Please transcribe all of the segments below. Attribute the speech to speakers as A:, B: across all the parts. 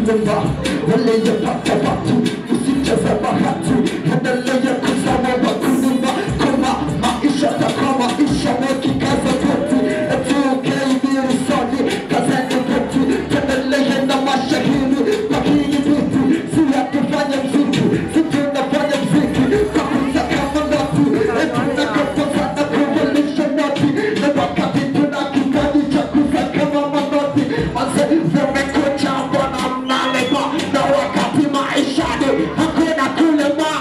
A: kunumva waleye pata patu usicheza bahati endelea kuzama wakunumva kama maisha takama isha wakikaza poti etukeibiru soni kazani poti tendelea na mashahiri pakini biti siya kufanya mziki situnafanya mziki kakuza kama nati etunakopasa na kuwalisha nati na wakati tunakitaji cha kuza kama manoti maze vumekucha mbona mnalema na wakati maishani hakuna kulema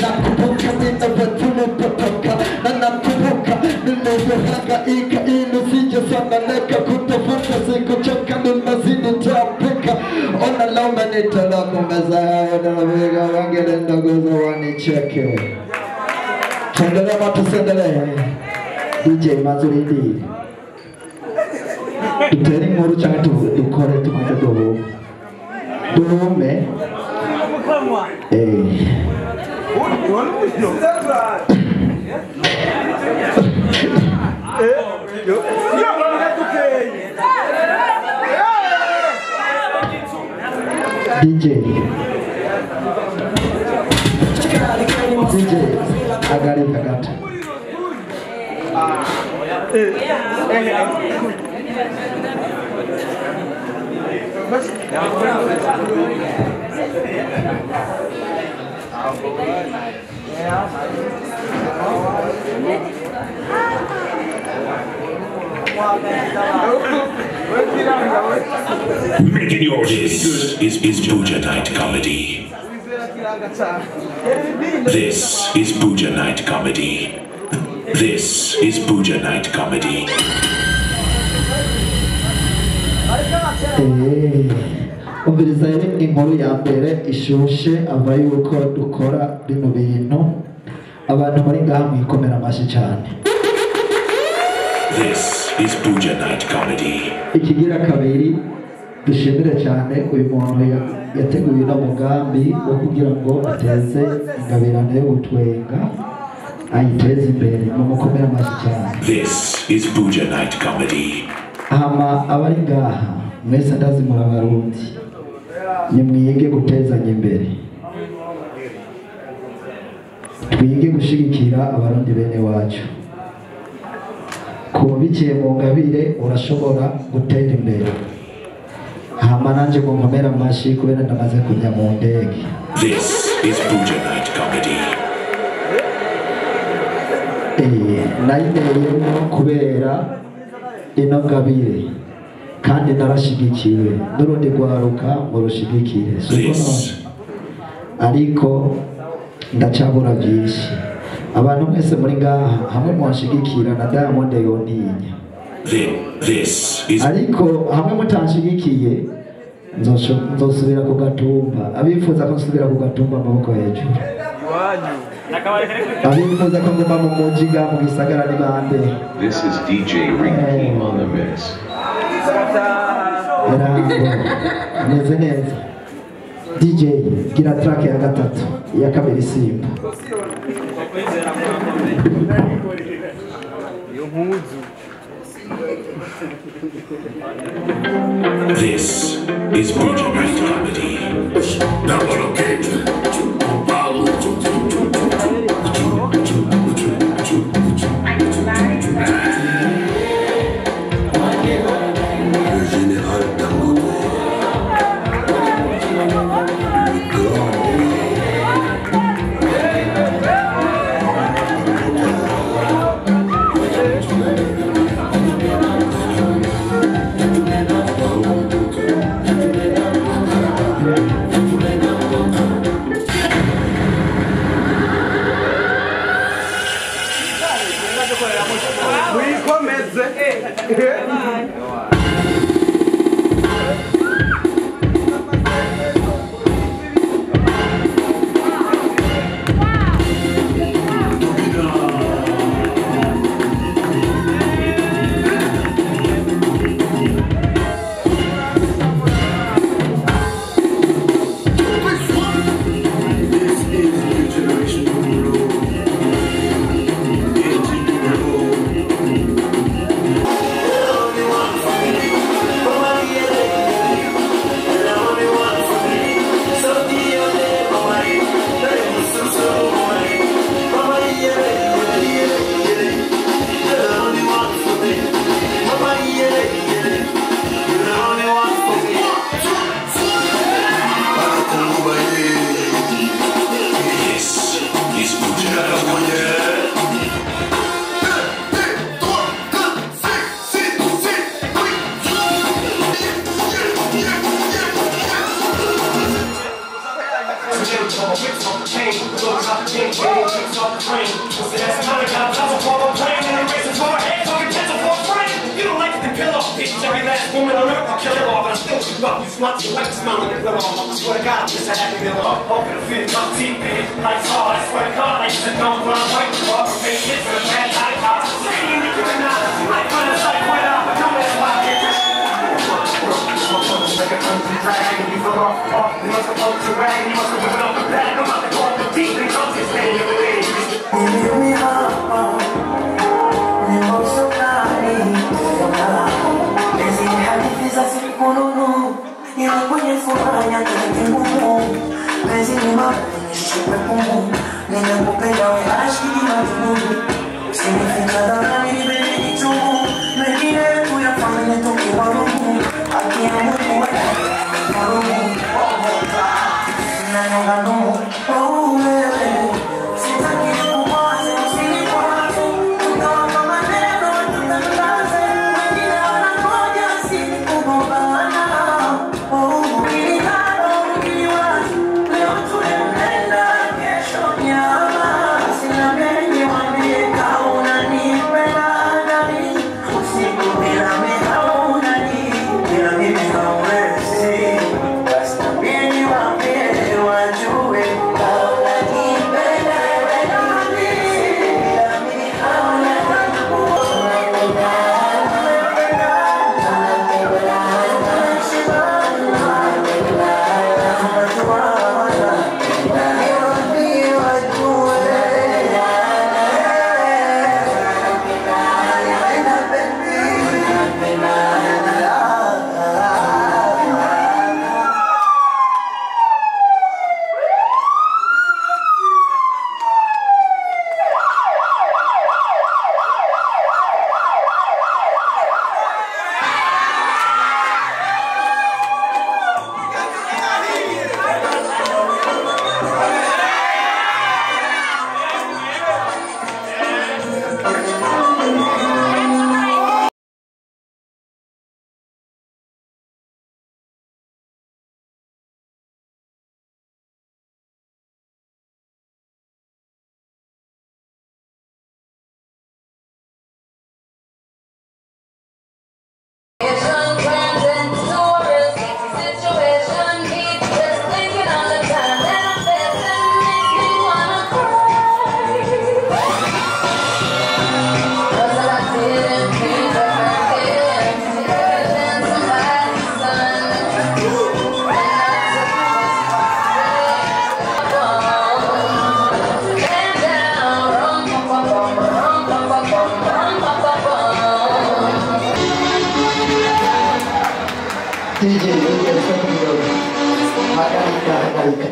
A: nakumbuka mina watulipotoka na nakumbuka nilivyohangaika ili sijesoneleka kutafuta sikuchoka nimezidi tapika ona leo umenitola kumeza hayo nalaviga wengine ndogoza wanicheke tuendelee ama tusiendelee DJ Mazuridi tutere inkuru cyangwa dukore tumaze duhume DJ agari kagata
B: Making yours is Buja Night Comedy. This is Buja Night Comedy. This is Buja Night Comedy.
A: Umviriza inkuru ya mbere ishushe ava yuko dukora bino bintu abantu bari ngaha mwikomera amashi cyane.
B: This is Buja Night Comedy.
A: Ikigira kabiri dushimire cyane uyu muntu yateguye umugambi wo kugira ngo ateze ingabirane yo gutwenga ayiteze imbere mu mukomera amashi cyane.
B: This is Buja Night Comedy.
A: Ama abari ngaha mwese ndazi muri abarundi nimwige gutezanya imbere twige gushigikira abarundi bene wacu kuba biciye mu ngabire urashobora gutera imbere hama nanje ngo nkomera amashi kubera ndamaze kujya mu ndege.
B: This is Buja Night Comedy.
A: Nayitereyemo kubera ino ngabire kandi narashigikiwe n'urundi rwaruka ngo rushigikire ariko ndacabura byinshi abantu mwese muri ngaha hamwe mwashigikira na Diamond yontinya ariko hamwe mutashigikiye nzosubira ku gatumba abifuza ko nsubira ku gatumba amaboko hejuru abifuza ko ngoma mu mujiga mu gisagara ni bande.
C: This is DJ Rinky on the mix.
A: Neze neza DJ gira track ya gatatu ya kabiri simba.
B: This is Buja Night Comedy.
D: Every last woman on earth, I'll kill it all, but I still shoot up. You smut, you like the smell of your pillow. I swear to God, I'm just a happy meal off. Hoping to feel my teeth, baby. Life's hard, I swear to God, I used to know when I'm white. You are paying kids for the bad high car. Saying that you're not, like when it's like, wait up, but don't ask why I get this. Like a country drag, and you fell off. You must have poked your rag, and you must have whipped up the bag. I'm about to go up the deep, and come to stay in the way.
E: Give me heart, and also así no, y no voy a formar ya que tengo un vez y mi madre siempre como me la copela o acho que me significa da mi benedito me diré tu ya família tu que valo aqui é muito valo não ganho oh se tá aqui com você não se pode então não maneiro tu tá casa me diré na noite assim como bana oh me caro me was leo tu enda que soñaba sin la bella me cauna ni pena ni usiku bila me cauna ni bila me cauna si basta bien y va bien wajue cauna ni pena ni bila me cauna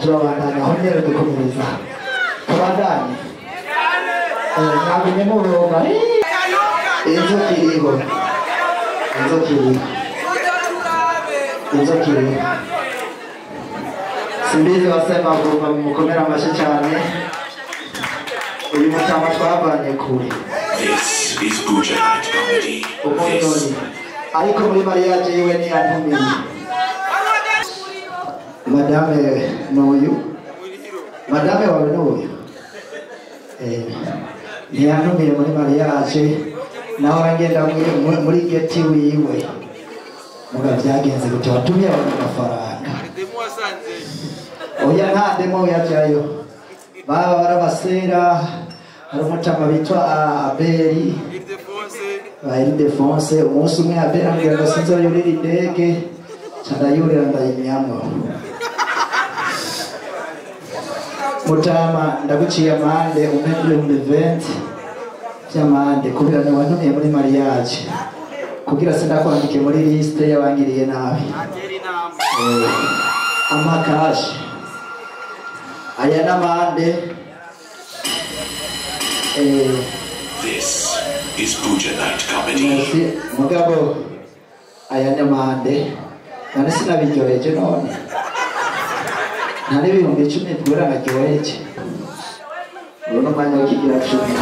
E: Tunawaandana hongera kukumaliza tubandanye nabinye muronga inzo kiri simbizi wasema kuva mukomera amashi cyane uyu mutama twavanye kure.
B: This is Buja Night Comedy. This.
A: Ariko muri mariage yiwe ni yantumiye Madame Noyu. Madame wawe Noyu. Ni yantumiye muri mariage naho angenda muri geti wiwe. Muga byagenze gute watumye abantu amafaranga. Oya nta demo yajayo. Baba barabasera hari umutama bitwa Abeli. Ildefonse umunsi umwe Abeli ambwira ngo sinzoyurira indege cyandayurira ndayimyamo. Mutama ndaguciye amande umwe 20 cyamande kubira ne wantumiye muri mariage kugira sindakwandike muri liste y'abangiriye nabi. Amakashi aya namande
B: This is Buja Night Comedy.
A: Mugabo aya namande nane sinabiryoheje none nari ibihumbi 10 twera nkaryoheje uno mwanya w'ikigira cumi.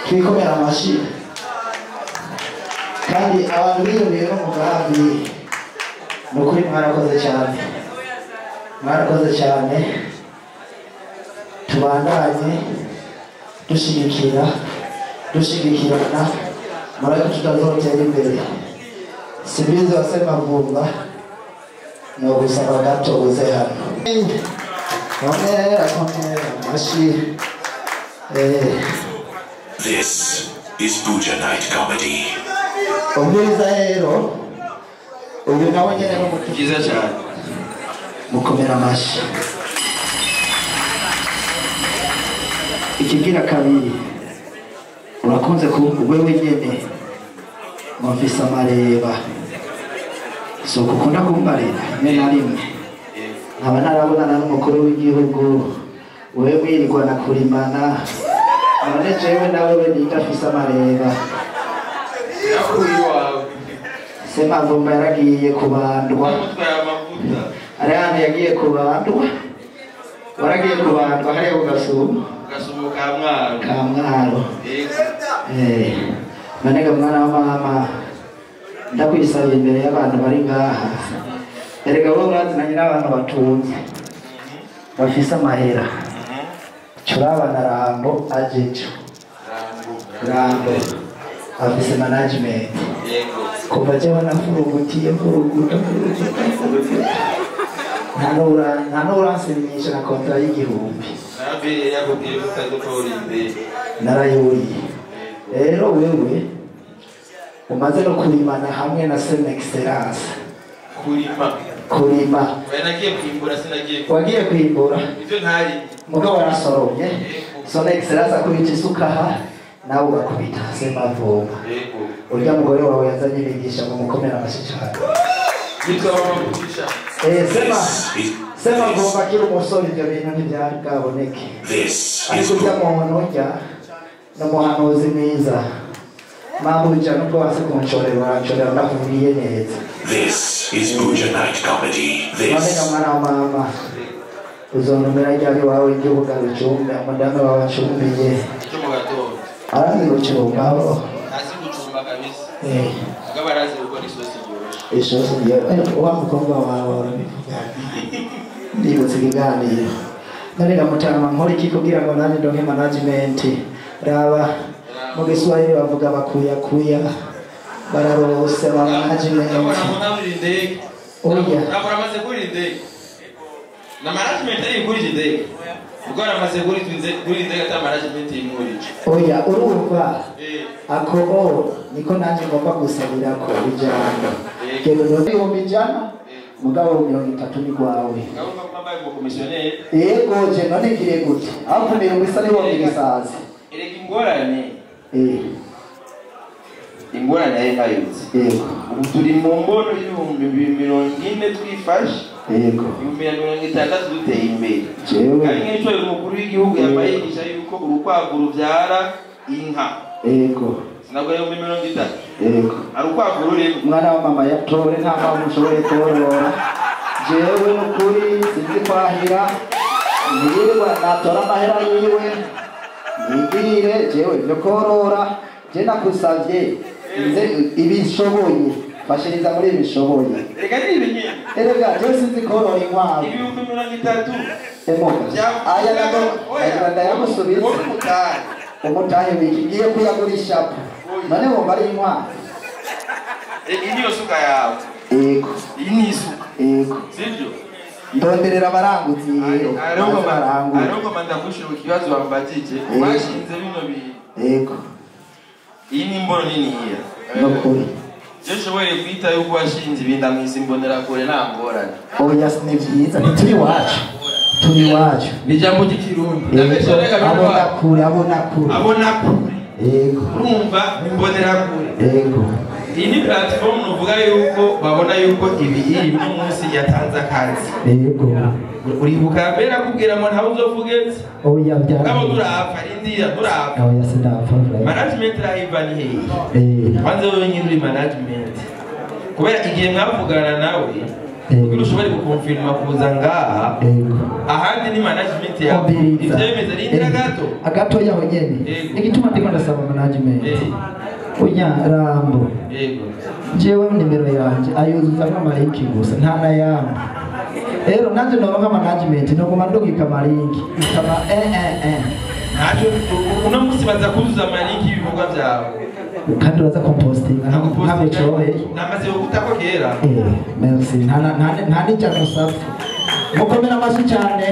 A: Twikomera amashi kandi abantu biyumviye n'umugambi nukuri mwarakoze cyane tubandanye dushigikirana murako tutazotera imbere sibizi wasema vumba no gusaba gato uze hano komera amashi
B: This is Buja Night Comedy.
A: Ubwiza rero ubu nawe nyene
F: Byiza cyane
A: mukomera amashi ikigira kabiri urakunze wewe nyene mufise amareba so kukunda kumbarira rimwe na rimwe nkaba narabonana n'umukuru w'igihugu wewe wirirwa na kurimana none jewe nawe we ndafise amareba sema vumba yaragiye kubandwa ariana yagiye kubandwa waragiye kubandwa hariya ku gasumo ka mwaro manega mwana wa mama ndakwisabye imbere y'abantu bari ngaha erega bo mwazinanye n'abantu batunze bafise amahera curabana Rambo ajejo Rambo afise management kuva jewe nafurugutiye nta n'uransinyisha na kontra y'igihumbi narayuriye rero wewe umaze no kurimana hamwe na Sen Excellence kurima wagiye kwimbura mugabo warasoromye Sen Excellence akubita isuka aha nawe ugakubita sema vumba urya mugore wawe yazanye ibigisha mu mukomera amashyi cyane Sema ngomba kiri umusore ibyo bintu ntibyari bwaboneke ariko ujya mu ntonya n'umuhanuzi mwiza mabuja nubwo wase kunshorera ndakubwiye neza.
B: This is Buja Night Comedy.
A: Wamenga mwana wa mama uzonumira ryari wawe igihugu garucumbe amadame wawe acumbiye arazi gucumbaho
F: akaba arazi gukora
A: isosi wa mukobwa wawe urabivuga ndibutse ikiganiro narega mutama nkora iki kugira ngo nanjye ndonke management raba mu Giswahili bavuga bakuya bararose ba management oya
F: nabaramaze kuri ndege na management ari kuri ndege ubwo aramaze kuri ndege ata management imuri
A: oya urumva ako niko nanjye ngomba gusabira ko bijana kero ndo bijana mugabo 30 ni kwawe yego je none kire gute aho kumira umisale wo misazi
F: erega ingorane yayihayutse
A: yego
F: ubu turi mu mbono y'ibihumbi 40 twifashe
A: yego
F: 60 duteye imbere
A: jewe
F: kandi nk'icyo umukuru w'igihugu yabayigisha yuko urukwavu rubyara inka
A: yego
F: sinabwo yo 30
A: yego
F: ari urukwavu ruri
A: mwana wa mama yatore nta mpamvu ushoboye korora jewe n'ukuri sinzi kwahira nirirwa natora amahera yiwe nigirire jewe byo korora je nakusavye ibishoboye bashiriza muri ibishoboye
F: reka nibi
A: erega jewe sinzi korora inkwavu
F: ibihumbi 30
A: emoka aya nado yamusubiza umutahe wikigiye kuyagurisha none ngo bari inkwavu
F: niyo suka yawe
A: yego
F: iyi ni isuka
A: yego
F: sivyo
A: ndonderera abaranguzi
F: ariko mandakushira ikibazo wambajije washinze bino bintu
A: yego
F: iyi ni imbono nini here
A: nokuri
F: jeshoboye kwita yuko washinze ibinda mwisimbonera kure nangorane
A: oya ni byiza ntituri wacu turi wacu
F: ni jambo ry'ikirundi
A: abona kure yego
F: urumva imbonera kure
A: yego
F: iyi ni platform nuvuga yuko babona yuko ibi munsi yatanze akazi
A: yego
F: uribuka mbere akubwira ngo ntawe uzovugeze
A: oya byara
F: kabo durapfa indiya durapfa
A: oya sindapfa
F: management raiva ni hehe kwanza wewe nyine uri management kubera igihe mwavugana nawe kugira ushobore gukonfirma kuza ngaha ahandi ni management yawe ivyo bimeze rindira
A: agato yaho nyene igituma ndiko ndasaba management oya rambo
F: yego
A: jewe nimero yanje ayuzuza nk'amalinki gusa nta na yamwe rero nanjye noronka management noguma ndogika amalinki ikaba
F: ntacyo uno munsi baza kuzuza amalinki y'ibikorwa byawe
A: kandi uraza composting ntabicoye
F: namaze gutako kera
A: merci nta nijya musapfa mukomera amashyi cyane